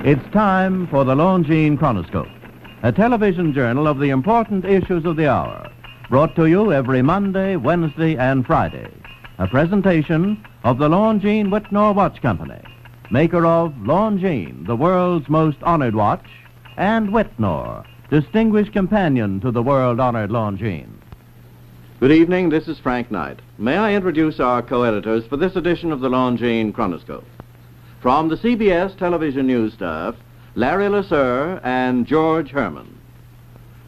It's time for the Longines Chronoscope, a television journal of the important issues of the hour, brought to you every Monday, Wednesday, and Friday. A presentation of the Longines Whitnor Watch Company, maker of Longines, the world's most honored watch, and Whitnor, distinguished companion to the world-honored Longines. Good evening, this is Frank Knight. May I introduce our co-editors for this edition of the Longines Chronoscope? From the CBS television news staff, Larry Lasser and George Herman.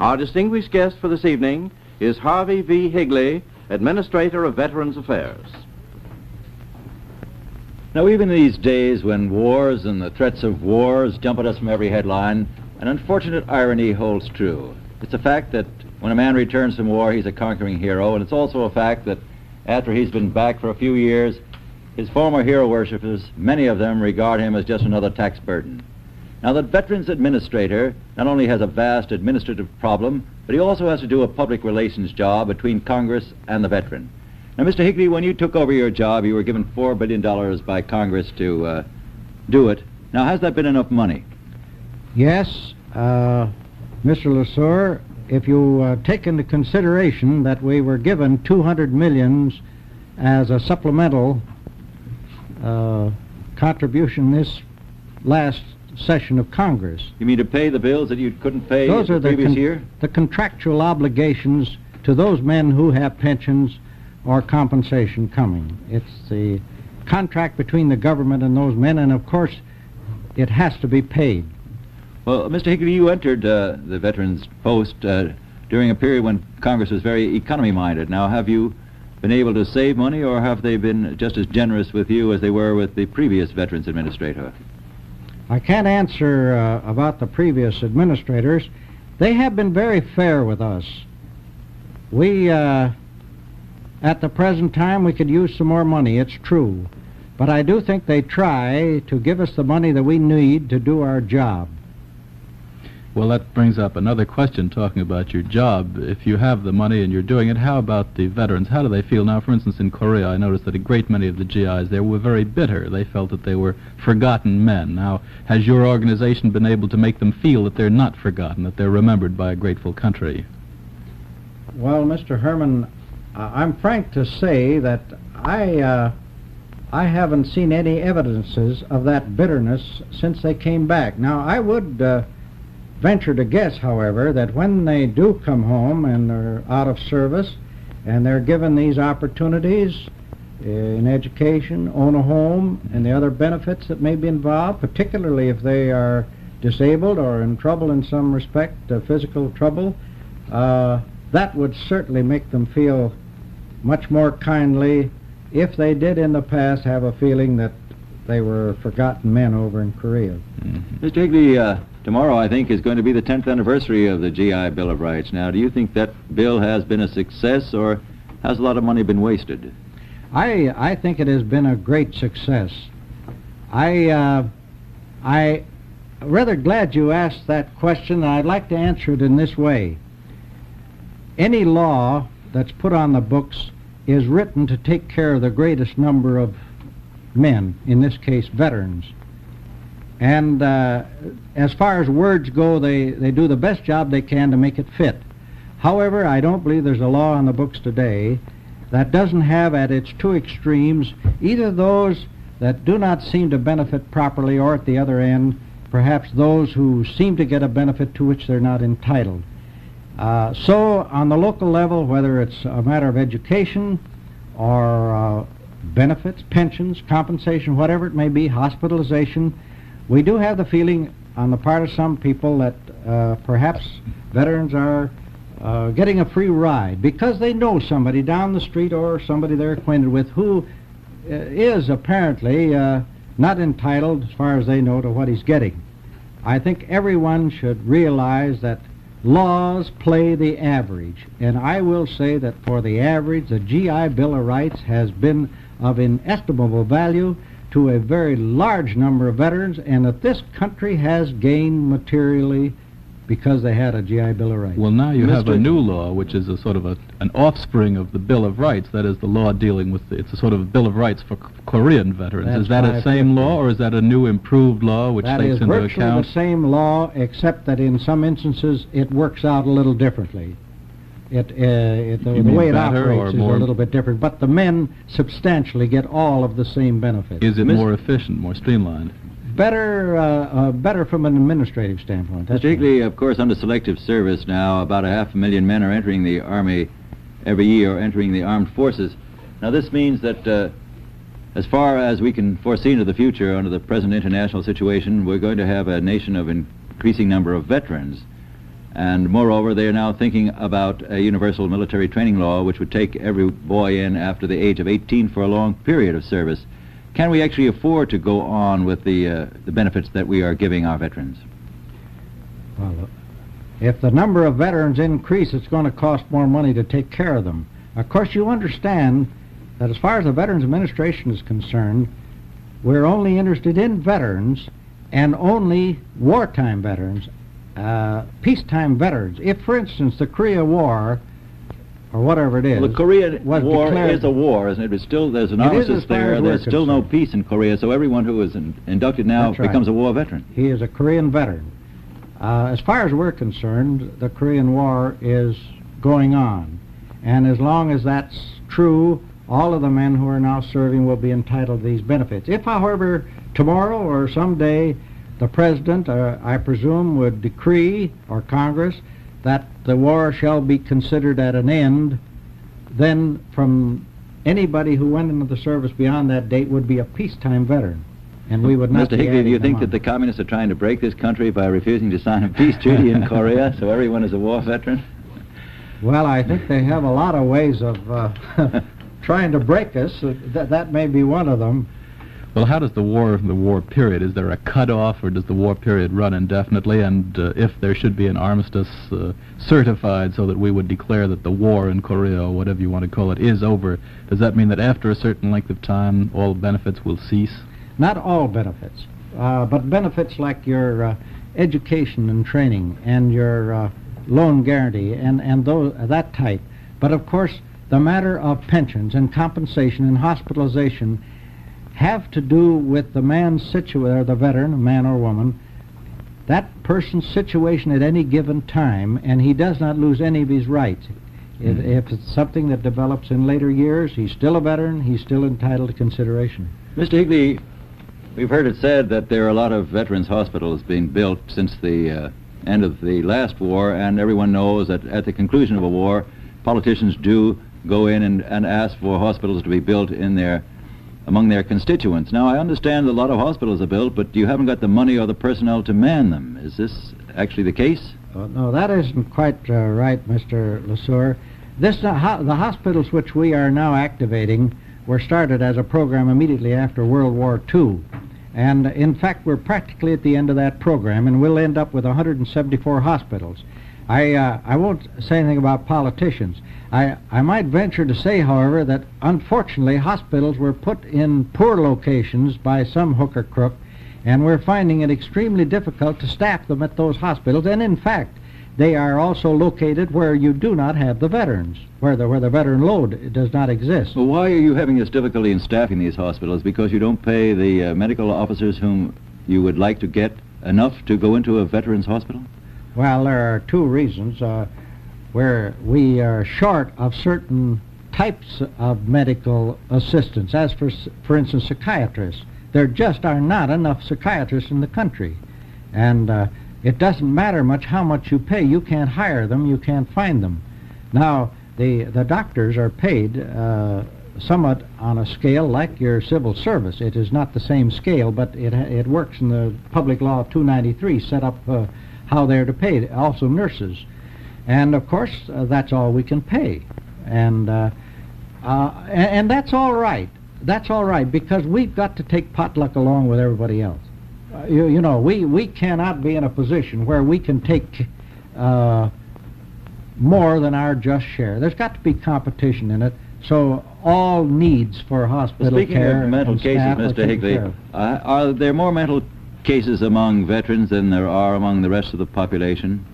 Our distinguished guest for this evening is Harvey V. Higley, Administrator of Veterans Affairs. Now, even these days when wars and the threats of wars jump at us from every headline, an unfortunate irony holds true. It's a fact that when a man returns from war, he's a conquering hero, and it's also a fact that after he's been back for a few years, his former hero worshippers, many of them, regard him as just another tax burden. Now, the Veterans Administrator not only has a vast administrative problem, but he also has to do a public relations job between Congress and the veteran. Now, Mr. Higley, when you took over your job, you were given $4 billion by Congress to do it. Now, has that been enough money? Yes, Mr. Lasser, if you take into consideration that we were given $200 million as a supplemental contribution this last session of Congress. You mean to pay the bills that you couldn't pay the previous year? The contractual obligations to those men who have pensions or compensation coming. It's the contract between the government and those men, and of course it has to be paid. Well, Mr. Higley, you entered the veterans post during a period when Congress was very economy-minded. Now, have you been able to save money, or have they been just as generous with you as they were with the previous Veterans Administrator? I can't answer about the previous administrators. They have been very fair with us. We, at the present time, we could use some more money, it's true. But I do think they try to give us the money that we need to do our job. Well, that brings up another question, talking about your job. If you have the money and you're doing it, how about the veterans? How do they feel? Now, for instance, in Korea, I noticed that a great many of the GIs there were very bitter. They felt that they were forgotten men. Now, has your organization been able to make them feel that they're not forgotten, that they're remembered by a grateful country? Well, Mr. Herman, I'm frank to say that I haven't seen any evidences of that bitterness since they came back. Now, I would venture to guess, however, that when they do come home and they're out of service and they're given these opportunities in education, own a home, and the other benefits that may be involved, particularly if they are disabled or in trouble in some respect, physical trouble, that would certainly make them feel much more kindly if they did in the past have a feeling that they were forgotten men over in Korea. Mm-hmm. Mr. Higley, tomorrow, I think, is going to be the 10th anniversary of the GI Bill of Rights. Now, do you think that bill has been a success, or has a lot of money been wasted? I think it has been a great success. I'm rather glad you asked that question, and I'd like to answer it in this way. Any law that's put on the books is written to take care of the greatest number of men, in this case veterans. And as far as words go, they do the best job they can to make it fit. However, I don't believe there's a law on the books today that doesn't have at its two extremes either those that do not seem to benefit properly, or at the other end, perhaps those who seem to get a benefit to which they're not entitled. So on the local level, whether it's a matter of education or benefits, pensions, compensation, whatever it may be, hospitalization, we do have the feeling on the part of some people that perhaps veterans are getting a free ride because they know somebody down the street or somebody they're acquainted with who is apparently not entitled, as far as they know, to what he's getting. I think everyone should realize that laws play the average, and I will say that for the average, the GI Bill of Rights has been of inestimable value to a very large number of veterans, and that this country has gained materially because they had a GI Bill of Rights. Well, now you have a new law, which is a sort of an offspring of the Bill of Rights. That is the law dealing with it's a sort of a Bill of Rights for Korean veterans. That's is that a same law, or is that a new improved law which takes into account? That is virtually the same law, except that in some instances it works out a little differently. The way it operates is a little bit different, but the men substantially get all of the same benefits. Is it more efficient, more streamlined? Better from an administrative standpoint. Mr. Higley, of course, under selective service now, about 500,000 men are entering the Army every year, entering the armed forces. Now, this means that as far as we can foresee into the future, under the present international situation, we're going to have a nation of increasing number of veterans. And moreover, they are now thinking about a universal military training law, which would take every boy in after the age of 18 for a long period of service. Can we actually afford to go on with the benefits that we are giving our veterans? Well, if the number of veterans increase, it's going to cost more money to take care of them. Of course, you understand that as far as the Veterans Administration is concerned, we're only interested in veterans and only wartime veterans, peacetime veterans. If, for instance, the Korea War, or whatever it is, well, the Korean War declared, is a war, isn't it? It's still, there's an armistice there. There's still no peace in Korea, so everyone who is inducted now becomes a war veteran. He is a Korean veteran. As far as we're concerned, the Korean War is going on. And as long as that's true, all of the men who are now serving will be entitled to these benefits. If, however, tomorrow or someday the President, I presume, would decree, or Congress, that the war shall be considered at an end, then from anybody who went into the service beyond that date would be a peacetime veteran. And we would not Mr. Higley, do you think that the communists are trying to break this country by refusing to sign a peace treaty in Korea so everyone is a war veteran? Well, I think they have a lot of ways of trying to break us. That may be one of them. Well, how does the war period, is there a cutoff, or does the war period run indefinitely? And if there should be an armistice certified so that we would declare that the war in Korea, or whatever you want to call it, is over, does that mean that after a certain length of time all benefits will cease? Not all benefits, but benefits like your education and training and your loan guarantee and that type. But of course, the matter of pensions and compensation and hospitalization have to do with the man's situation, or the veteran, man or woman, that person's situation at any given time, and he does not lose any of his rights. If it's something that develops in later years, he's still a veteran, he's still entitled to consideration. Mr. Higley, we've heard it said that there are a lot of veterans' hospitals being built since the end of the last war, and everyone knows that at the conclusion of a war, politicians do go in and ask for hospitals to be built in among their constituents. Now, I understand a lot of hospitals are built, but you haven't got the money or the personnel to man them. Is this actually the case? No, that isn't quite right, Mr. LeSueur. The hospitals which we are now activating were started as a program immediately after World War II. And in fact, we're practically at the end of that program, and we'll end up with 174 hospitals. I won't say anything about politicians. I might venture to say, however, that unfortunately hospitals were put in poor locations by some hook or crook, and we're finding it extremely difficult to staff them at those hospitals. And in fact, they are also located where you do not have the veterans, where the veteran load does not exist. Well, why are you having this difficulty in staffing these hospitals? Because you don't pay the medical officers whom you would like to get enough to go into a veterans hospital? Well, there are two reasons. Where we are short of certain types of medical assistance, as for instance, psychiatrists. There just are not enough psychiatrists in the country. And it doesn't matter much how much you pay. You can't hire them, you can't find them. Now, the doctors are paid somewhat on a scale like your civil service. It is not the same scale, but it works in the Public Law 293, set up how they're to pay. Also nurses. And of course, that's all we can pay, and that's all right. That's all right, because we've got to take potluck along with everybody else. You know, we cannot be in a position where we can take more than our just share. There's got to be competition in it. So all needs for hospital Speaking care of mental and cases, staff Mr. Higley, are there more mental cases among veterans than there are among the rest of the population?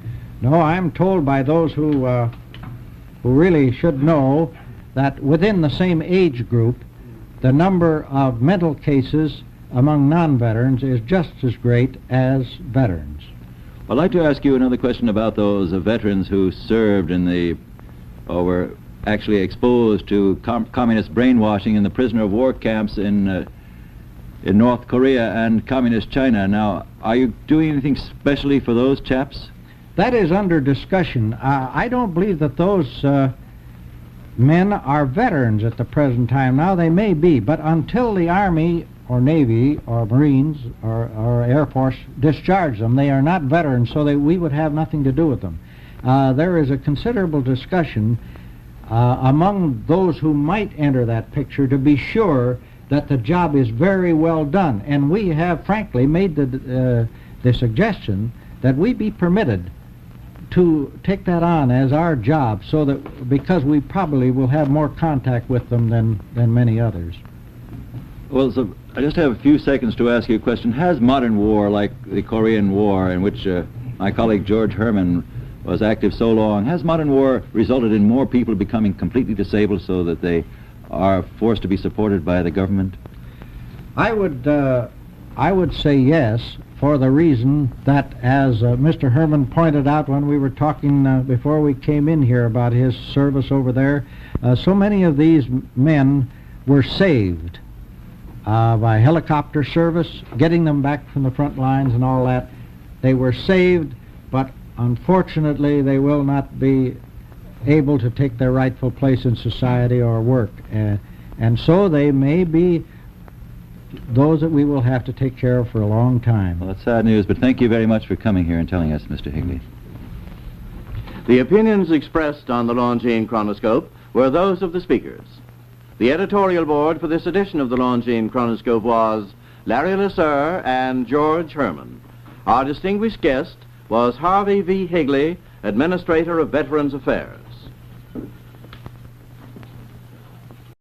No, I'm told by those who really should know that within the same age group, the number of mental cases among non-veterans is just as great as veterans. I'd like to ask you another question about those veterans who served in the, or were actually exposed to communist brainwashing in the prisoner of war camps in North Korea and communist China. Now, are you doing anything specially for those chaps? That is under discussion. I don't believe that those men are veterans at the present time. Now, they may be, but until the Army or Navy or Marines or Air Force discharge them, they are not veterans, so we would have nothing to do with them. There is a considerable discussion among those who might enter that picture to be sure that the job is very well done. And we have, frankly, made the suggestion that we be permitted to take that on as our job, so that, because we probably will have more contact with them than many others. Well, so I just have a few seconds to ask you a question. Has modern war, like the Korean War, in which my colleague George Herman was active so long, has modern war resulted in more people becoming completely disabled so that they are forced to be supported by the government? I would say yes, for the reason that, as Mr. Herman pointed out when we were talking before we came in here about his service over there, so many of these men were saved by helicopter service, getting them back from the front lines and all that. They were saved, but unfortunately they will not be able to take their rightful place in society or work. And so they may be those that we will have to take care of for a long time. Well, that's sad news, but thank you very much for coming here and telling us, Mr. Higley. The opinions expressed on the Longines Chronoscope were those of the speakers. The editorial board for this edition of the Longines Chronoscope was Larry Lasser and George Herman. Our distinguished guest was Harvey V. Higley, Administrator of Veterans Affairs.